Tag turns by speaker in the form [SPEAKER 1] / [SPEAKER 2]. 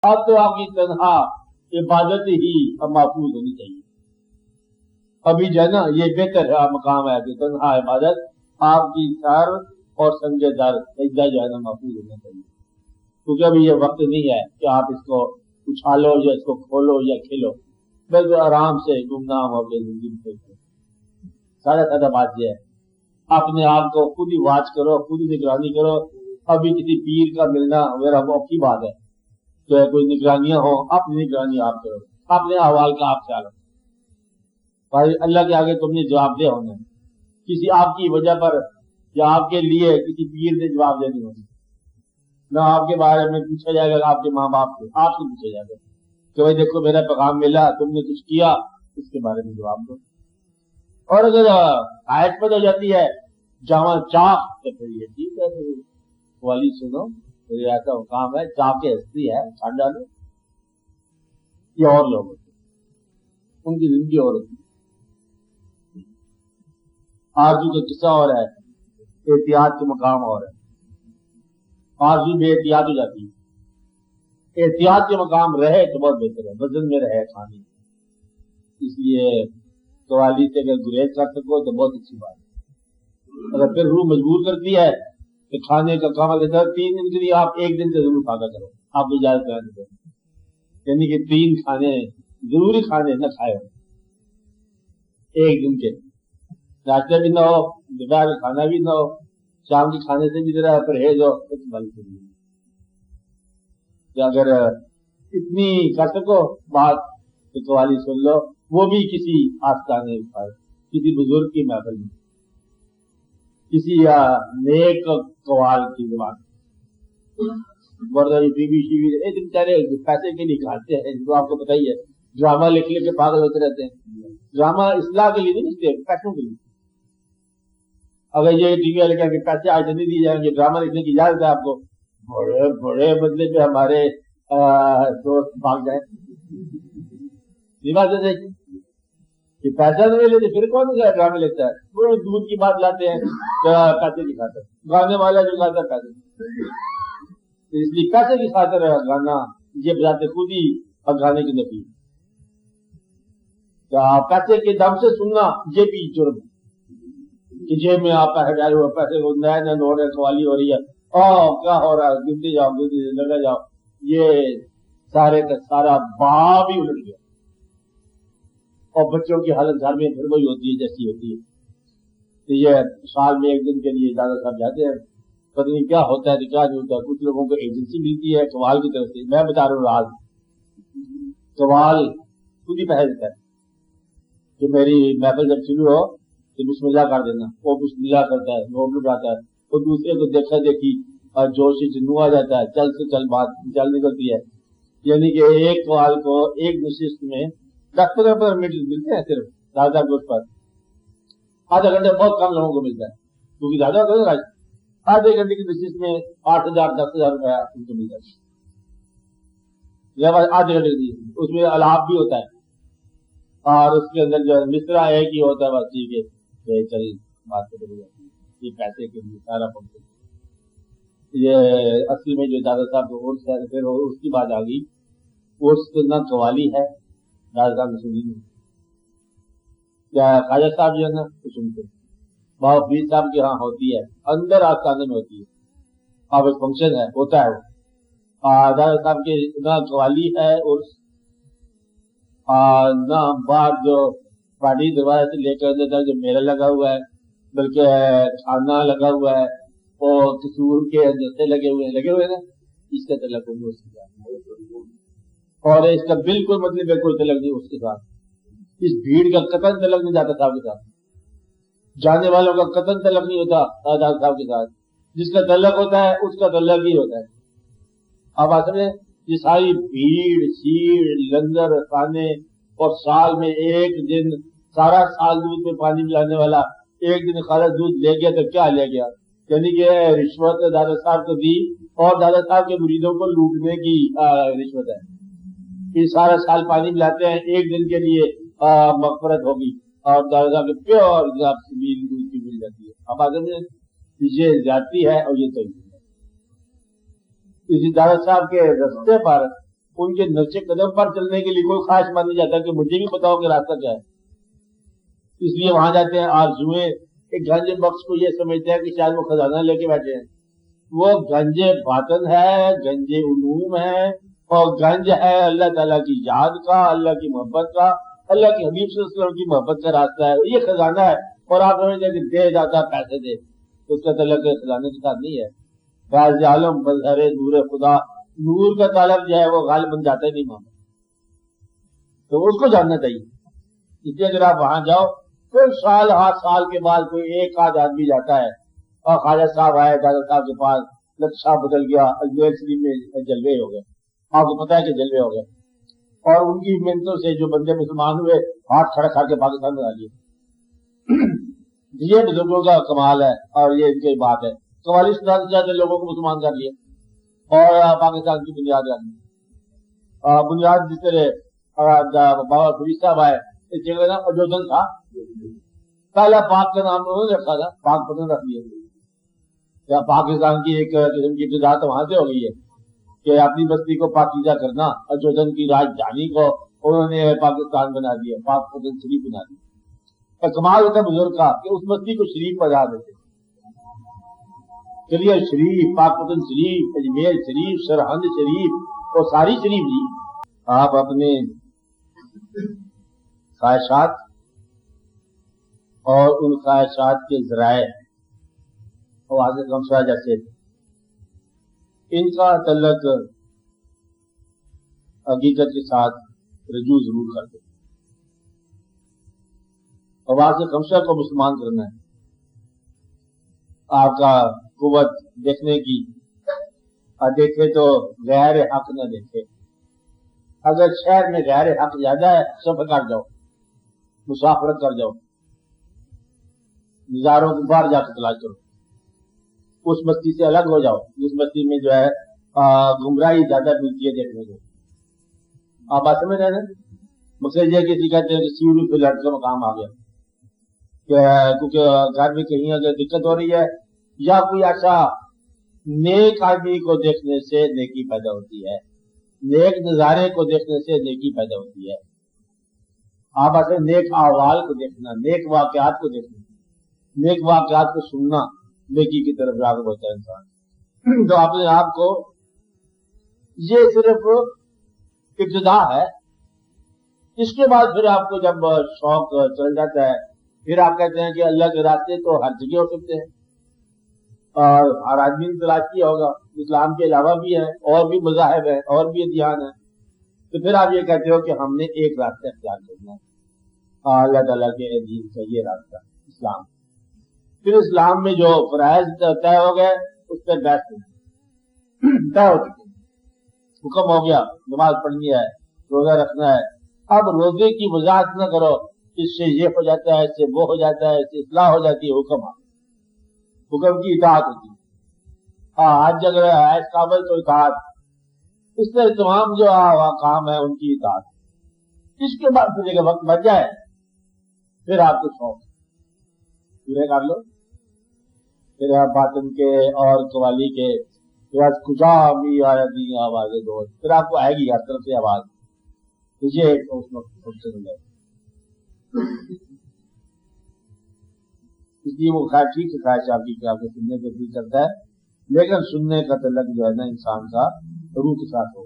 [SPEAKER 1] اب تو آپ کی تنہا عبادت ہی محفوظ ہونی چاہیے. ابھی جو ہے نا یہ بہتر مقام ہے کہ تنہا عبادت آپ کی سر اور سنجے در سجدہ جو ہے نا محفوظ ہونا چاہیے. کیونکہ ابھی یہ وقت نہیں ہے کہ آپ اس کو اچھالو یا اس کو کھولو یا کھلو، بس آرام سے گمنام ہو کے زندگی میں. سادہ بات یہ ہے اپنے آپ کو خود ہی واچ کرو، خود ہی نگرانی کرو. ابھی کسی پیر کا ملنا میرا موقعی بات ہے کہ کوئی نگرانیاں ہوں، اپنی نگرانی آپ کرو، اپنے احوال کا آپ خیال رکھو. بھائی اللہ کے آگے تم نے جواب دہ ہونا ہے. کسی آپ کی وجہ پر یا آپ کے لیے کسی پیر نے جواب دہ نہیں ہونا. نہ آپ کے بارے میں پوچھا جائے گا آپ کے ماں باپ سے، آپ سے پوچھا جائے گا کہ بھائی دیکھو میرا پیغام ملا، تم نے کچھ کیا، اس کے بارے میں جواب دو. اور اگر آیت پر ہو جاتی ہے جامع چاق تو پھر یہ ٹھیک ہے، پھر والی سنو میرے ایسا کام ہے، چاق کے ہستی ہے چھان ڈالو. یہ اور لوگ ہوتے ان کی زندگی اور ہوتی. آرزو کا قصہ اور ہے، احتیاط کے مقام اور ہے. آرزو بے احتیاط ہو جاتی ہے، احتیاط کے مقام رہے تو بہت بہتر ہے، وزن میں رہے کھانے. اس لیے قوالی سے اگر گریز کر سکو تو بہت اچھی بات ہے. اگر پھر روح مجبور کرتی ہے کہ کھانے کا کام لیتا ہے 3 دن کے لیے آپ 1 دن سے ضرور کھانا کرو، آپ کو اجازت کرانی دیں، یعنی کہ 3 کھانے ضروری کھانے نہ کھائے ہو 1 دن کے. ناشتہ بھی نہ ہو، دوپہر کا کھانا بھی نہ ہو، شام کے کھانے سے بھی ذرا پرہیز ہو. اگر اتنی کر سکو بات تو قوالی سن لو، وہ بھی کسی آستانے پر، کسی بزرگ کی محفل میں، کسی نیک قوال کی زبان. ٹی وی بیچارے پیسے کے لیے کھاتے ہیں، جو آپ کو پتہ ہی ہے، ڈرامہ لکھ لے کے پاگل ہوتے رہتے ہیں. ڈرامہ اصلاح کے لیے نہیں لکھتے، پیسوں کے لیے. اگر یہ ٹی وی والے کہیں کہ پیسے آج نہیں دیے جائیں گے، ڈرامہ لکھنے کی اجازت ہے آپ کو، بڑے بڑے بدلے پہ ہمارے دوست بھاگ جائیں. یہ بات ہے کہ پیسہ نہیں لیتے پھر کون ڈرامے لکھتا ہے. وہ دودھ کی بات لاتے ہیں پیسے کی خاطر، گانے والا جو گاتا ہے پیسے، اس لیے پیسے کی خاطر گانا یہ بجاتے خود ہی گانے کی نفی. پیسے کے دم سے سننا یہ بھی جرم ہے کہ جیب میں آپ پیسے ڈالے ہوئے، پیسے کو نئے نئے نوٹ قوالی ہو رہی ہے، کیا ہو رہا ہے، گنتے جاؤ لگا جاؤ. یہ سارے کا سارا باب ہی الٹ گیا. اور بچوں کی حالت گھر میں پھر وہی ہوتی ہے جیسی ہوتی ہے. تو یہ سال میں 1 دن کے لیے دادا صاحب جاتے ہیں، پتہ نہیں کیا ہوتا ہے کیا نہیں ہوتا ہے. کچھ لوگوں کو ایجنسی ملتی ہے قوال کی طرف سے. میں بتا رہا ہوں راز، قوال خود ہی پیسے دیتا ہے کہ میری محفل جب شروع ہو تو بسم اللہ کر دینا. وہ بسم اللہ کرتا ہے، نوٹ لٹاتا ہے، تو دوسرے کو دیکھا دیکھی اور جوش جنو آ جاتا ہے، چل سے چل بات چل نکلتی ہے. یعنی کہ ایک قوال کو ایک نشست میں 10-15 منٹ ملتے ہیں صرف زیادہ گوشت پر. آدھا گھنٹے بہت کم لوگوں کو ملتا ہے کیونکہ زیادہ ہوتا ہے. آدھے گھنٹے کی نشست میں 8,000 10,000 روپیہ ان کو مل جاتا ہے. آدھے گھنٹے کی اس میں الاپ بھی ہوتا ہے اور اس کے اندر جو مصرع ایک ہی ہوتا ہے بس. ٹھیک ہے چل بات کرے جاتی ہے. یہ پیسے کے لیے سارا پمپ. یہ اصل میں جو دادا صاحب کو عرص ہے پھر اس کی بات آ گئی. عرص نہ قوالی ہے دادا صاحب نے سنی نہیں. کیا خواجہ صاحب جو ہے نا وہ سنتے، بابا فرید صاحب کے ہاں ہوتی ہے، اندر آستانے میں ہوتی ہے. اب ایک فنکشن ہے ہوتا ہے وہ. دادا صاحب کے نہ قوالی ہے عرص، نہ باہر جو پارٹی دروازے سے لے کر اندر جو میلہ لگا ہوا ہے، بلکہ کھانا لگا ہوا ہے، اور کسور کے جیسے لگے ہوئے نا، اس کا تعلق اس کے ساتھ، اور اس کا بالکل مطلب ہے کوئی تعلق نہیں اس کے ساتھ. اس بھیڑ کا قطن تعلق نہیں جاتا صاحب کے ساتھ، جانے والوں کا قطن تعلق نہیں ہوتا دادا صاحب کے ساتھ. جس کا تعلق ہوتا ہے اس کا تعلق ہی ہوتا ہے. اب اصل میں یہ ساری بھیڑ شیڑ لنگر کھانے، اور سال میں 1 دن سارا سال دودھ میں پانی ملانے والا 1 دن خالص دودھ لے گیا تو کیا لے گیا. یعنی کہ رشوت دادا صاحب کو دی اور دادا صاحب کے مریدوں کو لوٹنے کی رشوت ہے. یہ سارا سال پانی ملاتے ہیں، 1 دن کے لیے مغفرت ہوگی اور دادا صاحب کے پیور جناب سے دودھ کی مل جاتی ہے. اب اصل میں یہ زیادتی ہے اور یہ توہین ہے. اسی دادا صاحب کے رستے پر ان کے نقش قدم پر چلنے کے لیے کوئی خواہش مان نہیں جاتا کہ مجھے بھی بتاؤ کہ راستہ کیا ہے. اس لیے وہاں جاتے ہیں آرزوئیں. ایک گنج بخش کو یہ سمجھتے ہیں کہ شاید وہ خزانہ لے کے بیٹھے ہیں. وہ گنج باطن ہے، گنج علوم ہے، اور گنج ہے اللہ تعالیٰ کی یاد کا، اللہ کی محبت کا، اللہ کے حبیب صلی اللہ علیہ وسلم کی محبت کا راستہ ہے. یہ خزانہ ہے. اور آپ سمجھتے ہیں کہ دے جاتا پیسے دے، اس کا تعلق خزانے کے ساتھ نہیں ہے. فیض عالم بظہر نور خدا، نور کا طالب جو ہے وہ غالب بن جاتا ہے نہیں محمد. تو اس کو جاننا چاہیے. اس لیے اگر آپ وہاں جاؤ پھر سال ہر سال کے بعد کوئی ایک آدھ آدمی جاتا ہے اور خواجہ صاحب آئے دادا صاحب کے پاس، نقشہ بدل گیا، اجمیر شریف میں جلوے ہو گئے. آپ کو پتا ہے کہ جلوے ہو گئے، اور ان کی محنتوں سے جو بندے مسلمان ہوئے ہاتھ کھڑا کر کے پاکستان بنا لیے. یہ بزرگوں کا کمال ہے اور یہ ان کی بات ہے. 44 زیادہ لوگوں کو مسلمان کر لیے اور پاکستان کی بنیاد رکھ دی. بنیاد جس طرح بابا فرید صاحب آئے، اس جگہ کا نام اجودھن تھا. پہلا پاک کا نام انہوں نے رکھا تھا، پاک پتن رکھ لیا. پاکستان کی ایک قسم کی ابتدا تو وہاں سے ہو گئی ہے کہ اپنی بستی کو پاکیزہ کرنا. اجودھن کی راجدھانی کو انہوں نے پاکستان بنا دیا، پاک پتن شریف بنا دیا. کمال ہوتا ہے بزرگ کا کہ اس بستی کو شریف بنا دیتے. کلیئر شریف، پاک پتن شریف، اجمیر شریف، سرہند شریف، اور ساری شریف جی. آپ اپنے خواہشات اور ان خواہشات کے ذرائع اور حاضر غمشہ جیسے ان کا تعلق حقیقت کے ساتھ رجوع ضرور کر دیں. اور حاضر غمشہ کو مسلمان کرنا ہے. آپ کا قوت دیکھنے کی، دیکھے تو غیر حق نہ دیکھے. اگر شہر میں غیر حق زیادہ ہے سفر کر جاؤ، مسافرت کر جاؤ، نظاروں کو باہر جا کے تلاش کرو. اس بستی سے الگ ہو جاؤ جس بستی میں جو ہے گمراہی زیادہ ملتی ہے دیکھنے کو. آپ بات سمجھ رہے ہیں؟ مقصد یہ کسی کہتے ہیں کہ سیڑھی پہ لڑکے کا مقام آ گیا کیونکہ گھر میں کہیں اگر دقت ہو رہی ہے یا کوئی ایسا نیک آدمی کو دیکھنے سے نیکی پیدا ہوتی ہے، نیک نظارے کو دیکھنے سے نیکی پیدا ہوتی ہے. آپ ایسے نیک احوال کو دیکھنا، نیک واقعات کو دیکھنا، نیک واقعات کو سننا نیکی کی طرف راغب ہوتا ہے انسان. تو اپنے آپ کو، یہ صرف ابتدا ہے. اس کے بعد پھر آپ کو جب شوق چل جاتا ہے پھر آپ کہتے ہیں کہ اللہ کے راستے تو ہر جگہ ہو سکتے ہیں اور ہر آدمی نے تلاش کیا ہوگا. اسلام کے علاوہ بھی ہے اور بھی مذاہب ہیں اور بھی ادیان ہیں. تو پھر آپ یہ کہتے ہو کہ ہم نے ایک راستہ اختیار کرنا ہے، اللہ تعالیٰ کے دین کا یہ راستہ اسلام. پھر اسلام میں جو فرائض طے ہو گئے اس پہ بحث طے ہو چکے. حکم ہو گیا نماز پڑھنی ہے، روزہ رکھنا ہے. اب روزے کی وضاحت نہ کرو، اس سے یہ ہو جاتا ہے، اس سے وہ ہو جاتا ہے، اس سے اصلاح ہو جاتی ہے. حکم کی اطاعت ہوتی ہے. حج اگر ہے اس قابل تو اطاعت. اس طرح تمام جو کام ہے ان کی اطاعت. اس کے بعد پھر وقت بچ جائے پھر آپ کو شوق پورے کر لو. پھر آپ باطن کے اور قوالی کے کجا بھی آیا دی آوازیں دو، پھر آپ کو آئے گی ہر طرف سے آواز. مجھے اس وقت سے ملے. اس لیے وہ خیر ٹھیک ہے خواہش آپ کی کہ آپ کو سننے کو بھی چلتا ہے، لیکن سننے کا تعلق جو ہے نا انسان کا روح کے ساتھ ہو.